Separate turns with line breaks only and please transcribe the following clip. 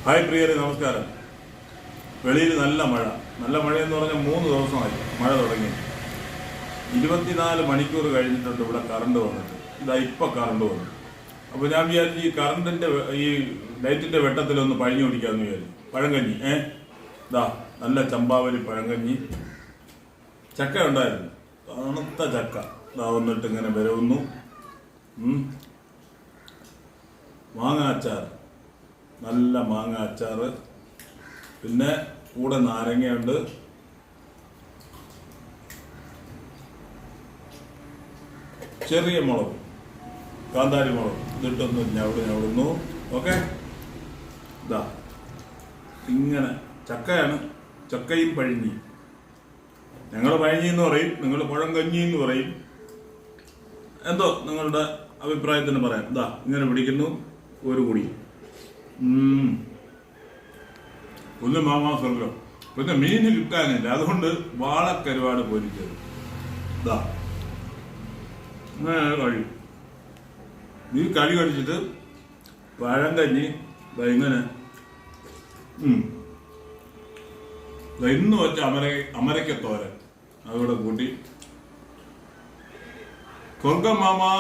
Hi പ്രിയരെ, നമസ്കാരം. വെളിയിൽ നല്ല മഴ. നല്ല മഴയെന്ന് പറഞ്ഞാൽ 3 ദിവസമായി മഴ തുടങ്ങി. 24 മണിക്കൂർ കഴിഞ്ഞിട്ടുണ്ട് ഇവിടെ കറണ്ട് വന്നിട്ട്. ഇതാ ഇപ്പം കറണ്ട് വന്നു. അപ്പോൾ ഞാൻ വിചാരിച്ചു ഈ കറണ്ടിൻ്റെ ഈ ലൈറ്റിൻ്റെ വെട്ടത്തിലൊന്ന് പഴഞ്ഞു പിടിക്കാമെന്ന് വിചാരിച്ചു. പഴങ്കഞ്ഞി ഇതാ നല്ല ചമ്പാവലി പഴങ്കഞ്ഞി. ചക്ക ഉണ്ടായിരുന്നു, തണുത്ത ചക്ക. ഇതാ വന്നിട്ട് ഇങ്ങനെ വരവുന്നു. മാങ്ങ അച്ചാർ, നല്ല മാങ്ങ അച്ചാർ. പിന്നെ കൂടെ നാരങ്ങയുണ്ട്. ചെറിയ മുളക്, കാന്താരി മുളക് ഇതിട്ടൊന്ന് ഞവിടുന്നു. ഓക്കെ, ഇതാ ഇങ്ങനെ ചക്കയാണ്. ചക്കയും പഴഞ്ഞി. ഞങ്ങൾ പഴഞ്ഞി എന്ന് പറയും, നിങ്ങൾ പഴങ്കഞ്ഞി എന്ന് പറയും. എന്തോ നിങ്ങളുടെ അഭിപ്രായത്തിന് പറയാം. ഇതാ ഇങ്ങനെ പിടിക്കുന്നു, ഒരു കുടി. ഒന്ന് മാമാ സ്വർഗം. പിന്നെ മീന് കിട്ടാനില്ല, അതുകൊണ്ട് വാളക്കരുവാട് പൊരിച്ചത്. ഇതാ ഇങ്ങനെ കഴിയും. ഈ കടി കടിച്ചിട്ട് പഴങ്കഞ്ഞി ഇങ്ങനെ ഇന്ന് വെച്ച അമരക്കത്തോരൻ അതുകൂടെ കൂട്ടി സ്വർഗം മാമാ.